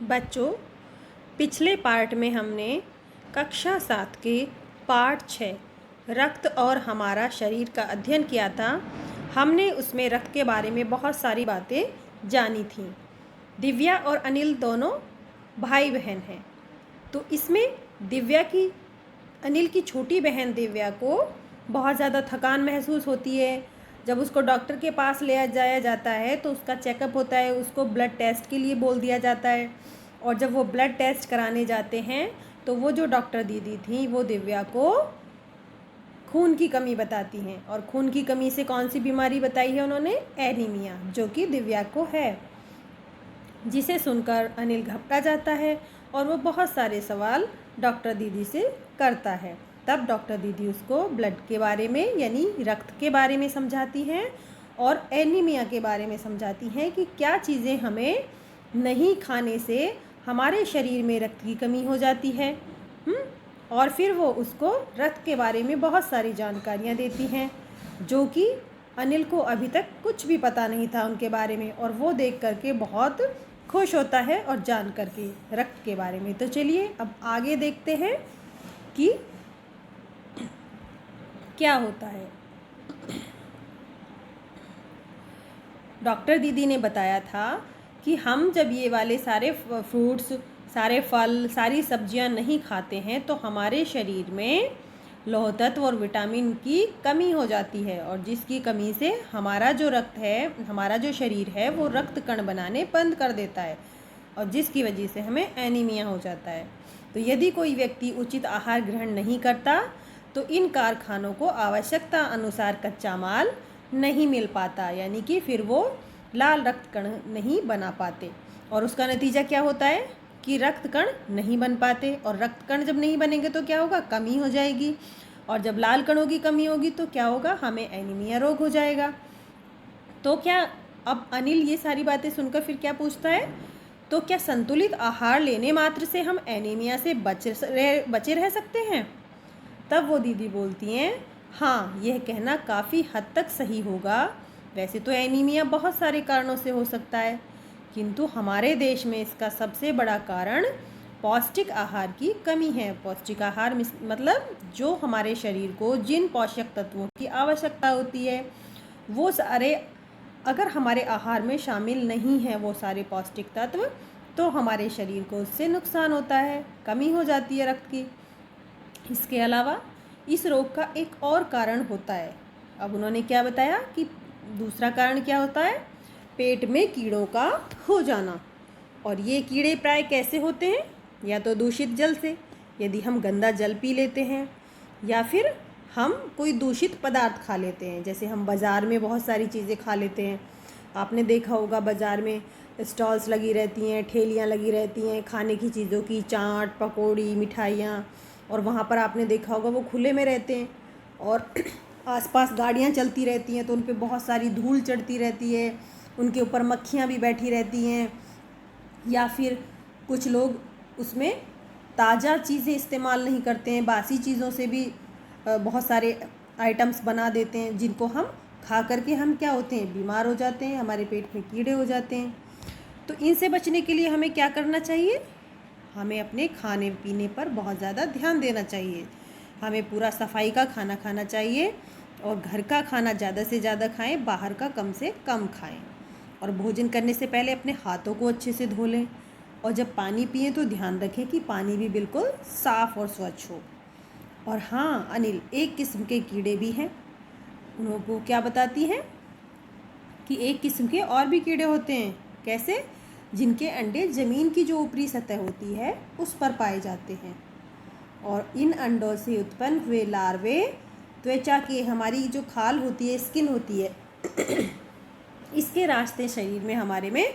बच्चों, पिछले पार्ट में हमने कक्षा 7 के पार्ट 6 रक्त और हमारा शरीर का अध्ययन किया था। हमने उसमें रक्त के बारे में बहुत सारी बातें जानी थीं। दिव्या और अनिल दोनों भाई बहन हैं। तो इसमें अनिल की छोटी बहन दिव्या को बहुत ज़्यादा थकान महसूस होती है। जब उसको डॉक्टर के पास ले जाया जाता है तो उसका चेकअप होता है, उसको ब्लड टेस्ट के लिए बोल दिया जाता है। और जब वो ब्लड टेस्ट कराने जाते हैं तो वो जो डॉक्टर दीदी थी वो दिव्या को खून की कमी बताती हैं। और खून की कमी से कौन सी बीमारी बताई है उन्होंने? एनीमिया, जो कि दिव्या को है। जिसे सुनकर अनिल घबरा जाता है और वो बहुत सारे सवाल डॉक्टर दीदी से करता है। तब डॉक्टर दीदी उसको ब्लड के बारे में यानी रक्त के बारे में समझाती हैं और एनीमिया के बारे में समझाती हैं कि क्या चीज़ें हमें नहीं खाने से हमारे शरीर में रक्त की कमी हो जाती है। और फिर वो उसको रक्त के बारे में बहुत सारी जानकारियाँ देती हैं जो कि अनिल को अभी तक कुछ भी पता नहीं था उनके बारे में। और वो देख करके बहुत खुश होता है और जान करके रक्त के बारे में। तो चलिए अब आगे देखते हैं कि क्या होता है। डॉक्टर दीदी ने बताया था कि हम जब ये वाले सारे फ्रूट्स, सारे फल, सारी सब्जियां नहीं खाते हैं तो हमारे शरीर में लौह तत्व और विटामिन की कमी हो जाती है। और जिसकी कमी से हमारा जो रक्त है, हमारा जो शरीर है वो रक्त कण बनाने बंद कर देता है और जिसकी वजह से हमें एनीमिया हो जाता है। तो यदि कोई व्यक्ति उचित आहार ग्रहण नहीं करता तो इन कारखानों को आवश्यकता अनुसार कच्चा माल नहीं मिल पाता, यानी कि फिर वो लाल रक्त कण नहीं बना पाते। और उसका नतीजा क्या होता है कि रक्त कण नहीं बन पाते। और रक्त कण जब नहीं बनेंगे तो क्या होगा? कमी हो जाएगी। और जब लाल कणों की कमी होगी तो क्या होगा? हमें एनीमिया रोग हो जाएगा। तो क्या अब अनिल ये सारी बातें सुनकर फिर क्या पूछता है? तो क्या संतुलित आहार लेने मात्र से हम एनीमिया से बचे रह सकते हैं? तब वो दीदी बोलती हैं, हाँ, यह कहना काफ़ी हद तक सही होगा। वैसे तो एनीमिया बहुत सारे कारणों से हो सकता है, किंतु हमारे देश में इसका सबसे बड़ा कारण पौष्टिक आहार की कमी है। पौष्टिक आहार मतलब जो हमारे शरीर को जिन पोषक तत्वों की आवश्यकता होती है वो सारे अगर हमारे आहार में शामिल नहीं है वो सारे पौष्टिक तत्व, तो हमारे शरीर को उससे नुकसान होता है, कमी हो जाती है रक्त की। इसके अलावा इस रोग का एक और कारण होता है। अब उन्होंने क्या बताया कि दूसरा कारण क्या होता है? पेट में कीड़ों का हो जाना। और ये कीड़े प्राय कैसे होते हैं? या तो दूषित जल से, यदि हम गंदा जल पी लेते हैं, या फिर हम कोई दूषित पदार्थ खा लेते हैं। जैसे हम बाज़ार में बहुत सारी चीज़ें खा लेते हैं। आपने देखा होगा बाज़ार में स्टॉल्स लगी रहती हैं, ठेलियाँ लगी रहती हैं खाने की चीज़ों की, चाट, पकौड़ी, मिठाइयाँ। और वहाँ पर आपने देखा होगा वो खुले में रहते हैं और आसपास गाड़ियाँ चलती रहती हैं तो उन पे बहुत सारी धूल चढ़ती रहती है, उनके ऊपर मक्खियाँ भी बैठी रहती हैं। या फिर कुछ लोग उसमें ताज़ा चीज़ें इस्तेमाल नहीं करते हैं, बासी चीज़ों से भी बहुत सारे आइटम्स बना देते हैं जिनको हम खा करके हम क्या होते हैं? बीमार हो जाते हैं, हमारे पेट में कीड़े हो जाते हैं। तो इनसे बचने के लिए हमें क्या करना चाहिए? हमें अपने खाने पीने पर बहुत ज़्यादा ध्यान देना चाहिए। हमें पूरा सफाई का खाना खाना चाहिए और घर का खाना ज़्यादा से ज़्यादा खाएं, बाहर का कम से कम खाएं। और भोजन करने से पहले अपने हाथों को अच्छे से धो लें। और जब पानी पिएं तो ध्यान रखें कि पानी भी बिल्कुल साफ़ और स्वच्छ हो। और हाँ अनिल, एक किस्म के कीड़े भी हैं। उनको क्या बताती हैं कि एक किस्म के और भी कीड़े होते हैं। कैसे? जिनके अंडे ज़मीन की जो ऊपरी सतह होती है उस पर पाए जाते हैं। और इन अंडों से उत्पन्न हुए लार्वे त्वचा की हमारी जो खाल होती है, स्किन होती है इसके रास्ते शरीर में हमारे में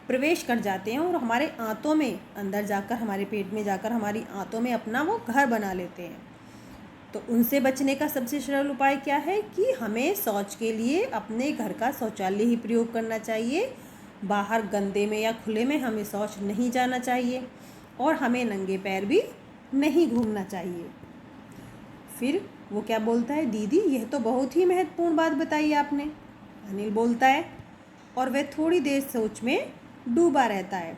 प्रवेश कर जाते हैं और हमारे आंतों में अंदर जाकर, हमारे पेट में जाकर हमारी आंतों में अपना वो घर बना लेते हैं। तो उनसे बचने का सबसे सरल उपाय क्या है कि हमें शौच के लिए अपने घर का शौचालय ही प्रयोग करना चाहिए। बाहर गंदे में या खुले में हमें शौच नहीं जाना चाहिए और हमें नंगे पैर भी नहीं घूमना चाहिए। फिर वो क्या बोलता है? दीदी, यह तो बहुत ही महत्वपूर्ण बात बताई आपने, अनिल बोलता है। और वह थोड़ी देर सोच में डूबा रहता है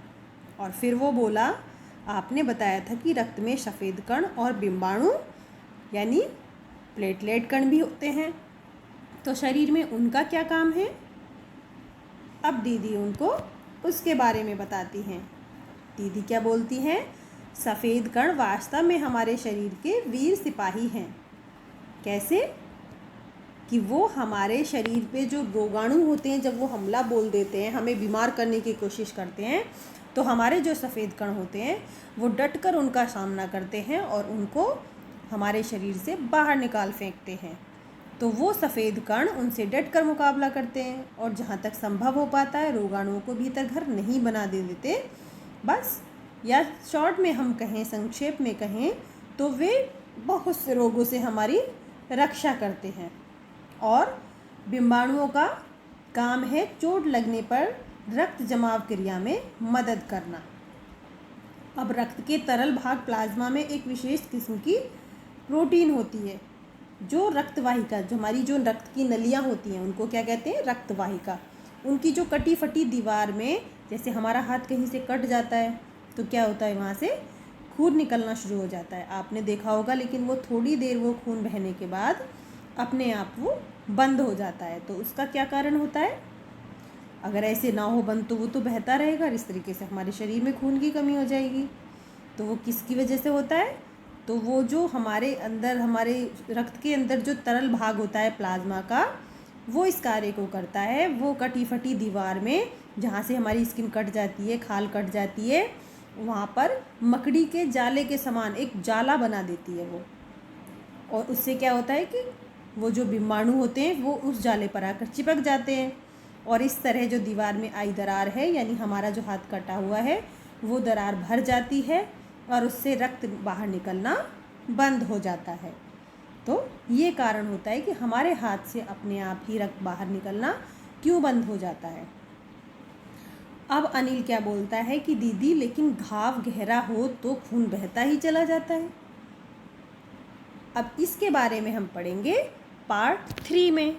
और फिर वो बोला, आपने बताया था कि रक्त में सफ़ेद कण और बिंबाणु यानी प्लेटलेट कण भी होते हैं, तो शरीर में उनका क्या काम है? अब दीदी उनको उसके बारे में बताती हैं। दीदी क्या बोलती हैं? सफ़ेद कण वास्तव में हमारे शरीर के वीर सिपाही हैं। कैसे? कि वो हमारे शरीर पे जो रोगाणु होते हैं, जब वो हमला बोल देते हैं, हमें बीमार करने की कोशिश करते हैं, तो हमारे जो सफ़ेद कण होते हैं वो डटकर उनका सामना करते हैं और उनको हमारे शरीर से बाहर निकाल फेंकते हैं। तो वो सफ़ेद कण उनसे डटकर मुकाबला करते हैं और जहाँ तक संभव हो पाता है रोगाणुओं को भीतर घर नहीं बना देते। बस, या शॉर्ट में हम कहें, संक्षेप में कहें, तो वे बहुत से रोगों से हमारी रक्षा करते हैं। और बिंबाणुओं का काम है चोट लगने पर रक्त जमाव क्रिया में मदद करना। अब रक्त के तरल भाग प्लाज्मा में एक विशेष किस्म की प्रोटीन होती है जो रक्तवाहिका, जो हमारी जो रक्त की नलियाँ होती हैं उनको क्या कहते हैं? रक्तवाहिका। उनकी जो कटी फटी दीवार में, जैसे हमारा हाथ कहीं से कट जाता है तो क्या होता है, वहाँ से खून निकलना शुरू हो जाता है, आपने देखा होगा। लेकिन वो थोड़ी देर वो खून बहने के बाद अपने आप वो बंद हो जाता है। तो उसका क्या कारण होता है? अगर ऐसे ना हो बंद तो वो तो बहता रहेगा और इस तरीके से हमारे शरीर में खून की कमी हो जाएगी। तो वो किसकी वजह से होता है? तो वो जो हमारे अंदर, हमारे रक्त के अंदर जो तरल भाग होता है प्लाज्मा का, वो इस कार्य को करता है। वो कटी फटी दीवार में जहाँ से हमारी स्किन कट जाती है, खाल कट जाती है, वहाँ पर मकड़ी के जाले के समान एक जाला बना देती है वो। और उससे क्या होता है कि वो जो बिंबाणु होते हैं वो उस जाले पर आकर चिपक जाते हैं और इस तरह जो दीवार में आई दरार है, यानी हमारा जो हाथ कटा हुआ है, वो दरार भर जाती है और उससे रक्त बाहर निकलना बंद हो जाता है। तो ये कारण होता है कि हमारे हाथ से अपने आप ही रक्त बाहर निकलना क्यों बंद हो जाता है। अब अनिल क्या बोलता है कि दीदी, लेकिन घाव गहरा हो तो खून बहता ही चला जाता है। अब इसके बारे में हम पढ़ेंगे पार्ट 3 में।